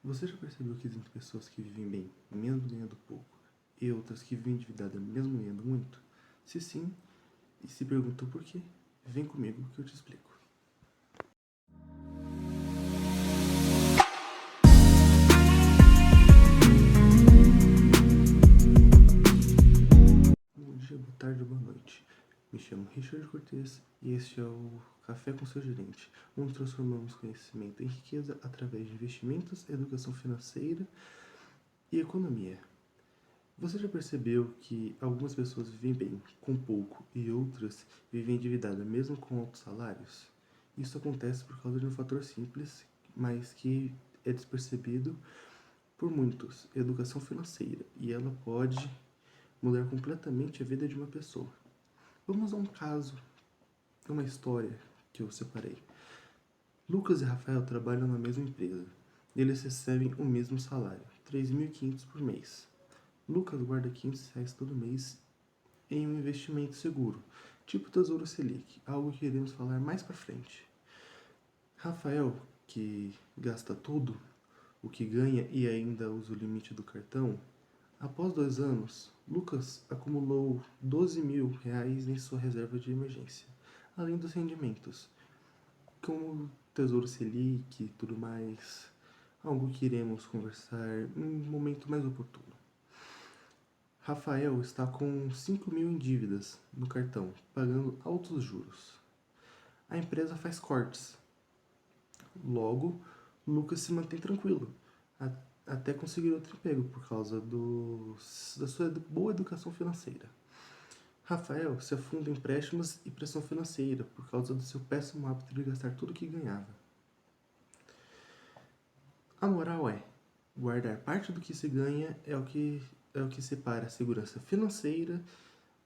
Você já percebeu que existem pessoas que vivem bem, mesmo ganhando pouco, e outras que vivem endividadas, mesmo ganhando muito? Se sim, e se perguntou por quê, vem comigo que eu te explico. Bom dia, boa tarde, boa noite. Me chamo Richard Cortez e este é o Café com seu Gerente, onde transformamos conhecimento em riqueza através de investimentos, educação financeira e economia. Você já percebeu que algumas pessoas vivem bem com pouco e outras vivem endividadas mesmo com altos salários? Isso acontece por causa de um fator simples, mas que é despercebido por muitos: educação financeira, e ela pode mudar completamente a vida de uma pessoa. Vamos a um caso, uma história que eu separei. Lucas e Rafael trabalham na mesma empresa. Eles recebem o mesmo salário, 3.500 por mês. Lucas guarda R$ 500 todo mês em um investimento seguro, tipo Tesouro Selic, algo que iremos falar mais para frente. Rafael, que gasta tudo o que ganha e ainda usa o limite do cartão, após 2 anos, Lucas acumulou R$ 12.000 em sua reserva de emergência, além dos rendimentos, como Tesouro Selic e tudo mais, algo que iremos conversar em um momento mais oportuno. Rafael está com 5.000 em dívidas no cartão, pagando altos juros. A empresa faz cortes. Logo, Lucas se mantém tranquilo, até conseguir outro emprego por causa da sua boa educação financeira. Rafael se afunda em empréstimos e pressão financeira por causa do seu péssimo hábito de gastar tudo o que ganhava. A moral é: guardar parte do que se ganha é o que separa a segurança financeira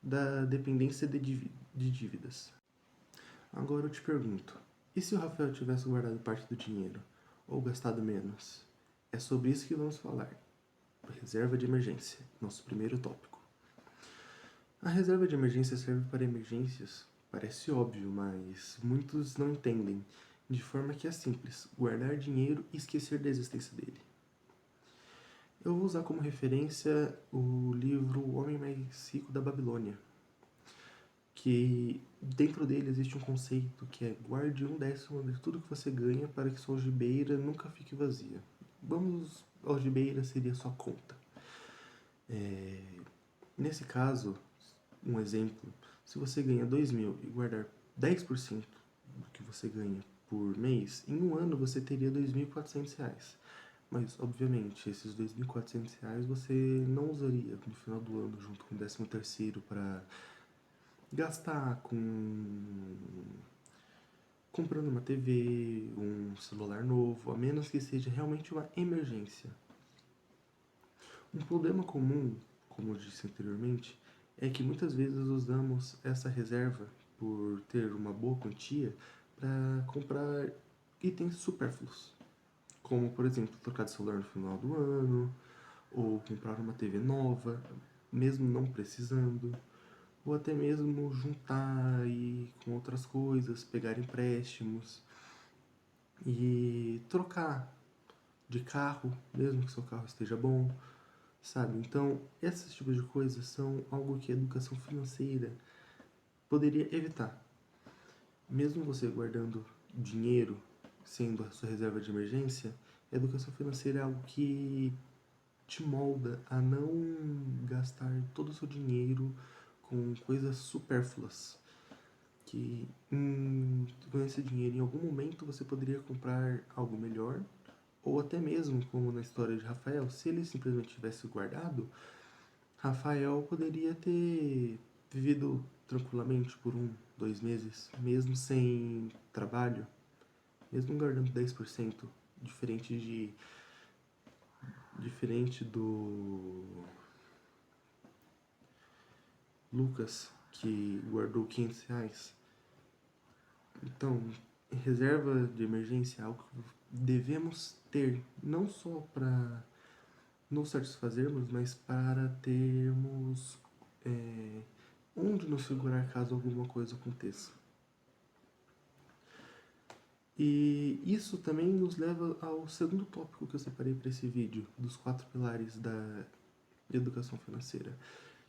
da dependência de dívidas. Agora eu te pergunto, e se o Rafael tivesse guardado parte do dinheiro, ou gastado menos? É sobre isso que vamos falar. Reserva de emergência, nosso primeiro tópico. A reserva de emergência serve para emergências. Parece óbvio, mas muitos não entendem, de forma que é simples: guardar dinheiro e esquecer da existência dele. Eu vou usar como referência o livro O Homem Mais Rico da Babilônia, que dentro dele existe um conceito que é: guarde 1/10 de tudo que você ganha para que sua algibeira nunca fique vazia. Algibeira seria sua conta. Nesse caso, um exemplo: se você ganha 2.000 e guardar 10% do que você ganha por mês, em um ano você teria R$ 2.400. Mas, obviamente, esses R$ 2.400 você não usaria no final do ano junto com o 13º para gastar com comprando uma TV, um celular novo, a menos que seja realmente uma emergência. Um problema comum, como eu disse anteriormente, é que muitas vezes usamos essa reserva, por ter uma boa quantia, para comprar itens supérfluos, como, por exemplo, trocar de celular no final do ano, ou comprar uma TV nova, mesmo não precisando, ou até mesmo juntar e com outras coisas, pegar empréstimos e trocar de carro, mesmo que seu carro esteja bom, sabe? Então, esses tipos de coisas são algo que a educação financeira poderia evitar. Mesmo você guardando dinheiro, sendo a sua reserva de emergência, a educação financeira é algo que te molda a não gastar todo o seu dinheiro com coisas supérfluas. Que com esse dinheiro, em algum momento, você poderia comprar algo melhor, ou até mesmo, como na história de Rafael, se ele simplesmente tivesse guardado, Rafael poderia ter vivido tranquilamente por 2 meses, mesmo sem trabalho, mesmo guardando 10%, diferente do Lucas, que guardou R$ 500. Então, reserva de emergência é algo que devemos ter, não só para nos satisfazermos, mas para termos onde nos segurar caso alguma coisa aconteça. E isso também nos leva ao segundo tópico que eu separei para esse vídeo, dos 4 pilares da educação financeira,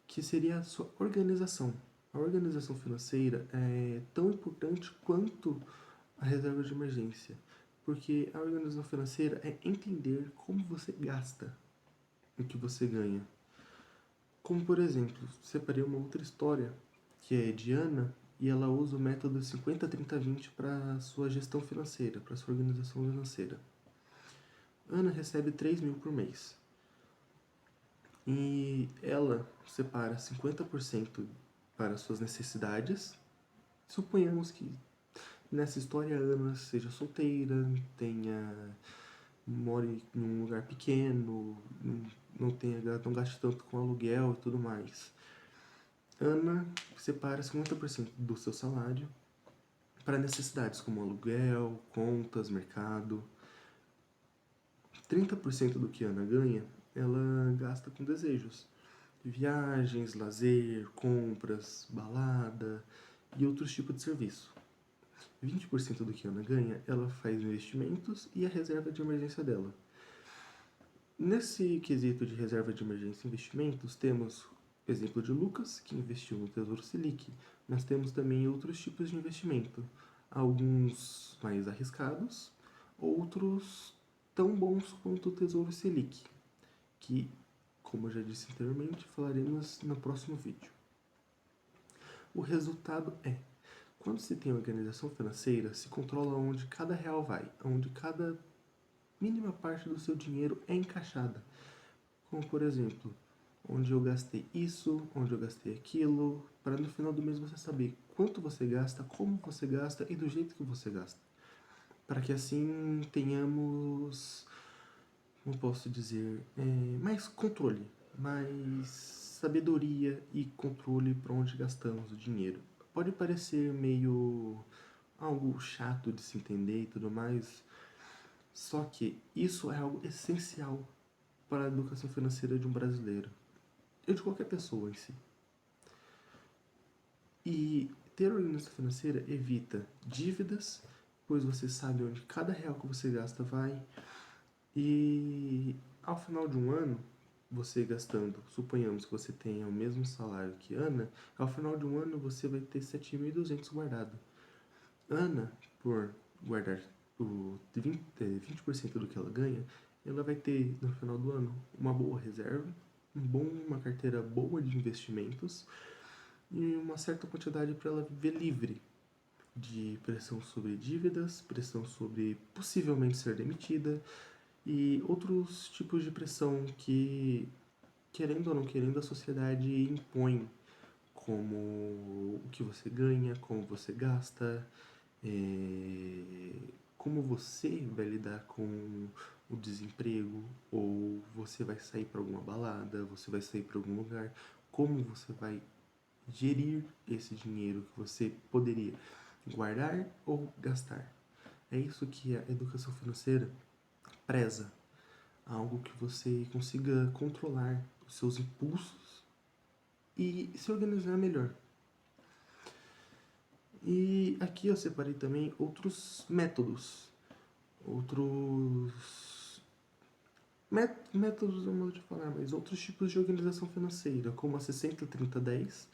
que seria a sua organização. A organização financeira é tão importante quanto a reserva de emergência, porque a organização financeira é entender como você gasta o que você ganha. Como, por exemplo, separei uma outra história, que é de Ana, e ela usa o método 50-30-20 para sua gestão financeira, para sua organização financeira. Ana recebe 3 mil por mês. E ela separa 50% para suas necessidades. Suponhamos que nessa história a Ana seja solteira, more em um lugar pequeno, não gaste tanto com aluguel e tudo mais. Ana separa 50% do seu salário para necessidades como aluguel, contas, mercado. 30% do que Ana ganha, ela gasta com desejos. Viagens, lazer, compras, balada e outros tipos de serviço. 20% do que Ana ganha, ela faz investimentos e a reserva de emergência dela. Nesse quesito de reserva de emergência e investimentos, temos o exemplo de Lucas, que investiu no Tesouro Selic. Nós temos também outros tipos de investimento, alguns mais arriscados, outros tão bons quanto o Tesouro Selic, que, como eu já disse anteriormente, falaremos no próximo vídeo. O resultado é: quando se tem organização financeira, se controla onde cada real vai, onde cada mínima parte do seu dinheiro é encaixada. Como, por exemplo, onde eu gastei isso, onde eu gastei aquilo, para no final do mês você saber quanto você gasta, como você gasta e do jeito que você gasta. Para que assim tenhamos, como posso dizer, mais controle, mais sabedoria e controle para onde gastamos o dinheiro. Pode parecer meio algo chato de se entender e tudo mais, só que isso é algo essencial para a educação financeira de um brasileiro, ou de qualquer pessoa em si. E ter organização financeira evita dívidas, pois você sabe onde cada real que você gasta vai. E ao final de um ano, você gastando, suponhamos que você tenha o mesmo salário que Ana, ao final de um ano você vai ter 7.200 guardado. Ana, por guardar o 20% do que ela ganha, ela vai ter no final do ano uma boa reserva, uma carteira boa de investimentos e uma certa quantidade para ela viver livre de pressão sobre dívidas, pressão sobre possivelmente ser demitida e outros tipos de pressão que, querendo ou não querendo, a sociedade impõe, como o que você ganha, como você gasta, como você vai lidar com o desemprego, ou você vai sair para alguma balada, você vai sair para algum lugar, como você vai gerir esse dinheiro que você poderia guardar ou gastar. É isso que a educação financeira preza, algo que você consiga controlar os seus impulsos e se organizar melhor. E aqui eu separei também outros métodos, outros métodos, não modo de falar, mas outros tipos de organização financeira, como a 60-30-10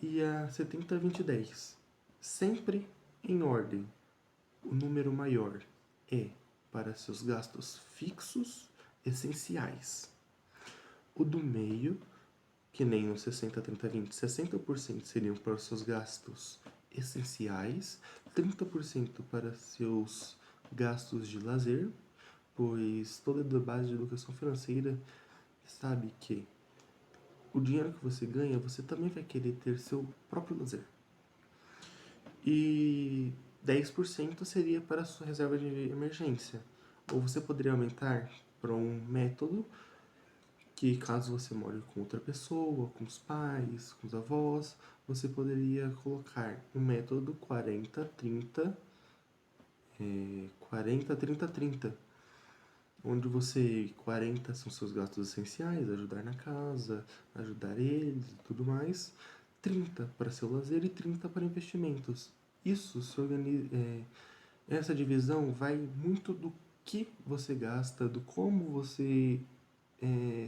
e a 70-20-10. Sempre em ordem. O número maior é para seus gastos fixos essenciais. O do meio, que nem no 60-30-20, 60% seriam para os seus gastos essenciais, 30% para seus gastos de lazer, pois toda a base de educação financeira sabe que o dinheiro que você ganha, você também vai querer ter seu próprio lazer. E 10% seria para a sua reserva de emergência. Ou você poderia aumentar para um método que, caso você more com outra pessoa, com os pais, com os avós, você poderia colocar um método 40-30-30, onde 40 são seus gastos essenciais, ajudar na casa, ajudar eles e tudo mais, 30 para seu lazer e 30 para investimentos. Isso se Essa divisão vai muito do que você gasta, do como você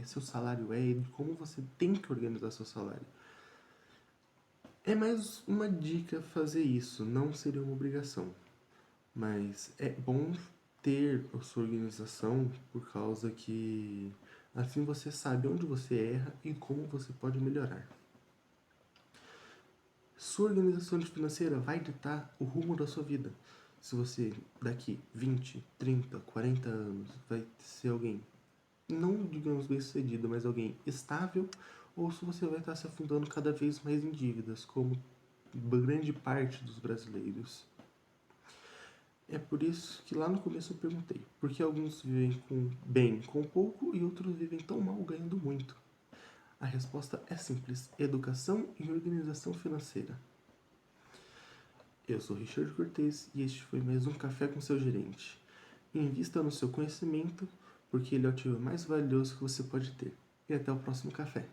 seu salário é e de como você tem que organizar seu salário. É mais uma dica fazer isso, não seria uma obrigação. Mas é bom ter a sua organização por causa que assim você sabe onde você erra e como você pode melhorar. Sua organização financeira vai ditar o rumo da sua vida. Se você daqui 20, 30, 40 anos vai ser alguém, não digamos bem sucedido, mas alguém estável, ou se você vai estar se afundando cada vez mais em dívidas, como grande parte dos brasileiros. É por isso que lá no começo eu perguntei, por que alguns vivem bem com pouco e outros vivem tão mal ganhando muito? A resposta é simples: educação e organização financeira. Eu sou Richard Cortez e este foi mais um Café com seu gerente. Invista no seu conhecimento, porque ele é o ativo mais valioso que você pode ter. E até o próximo café.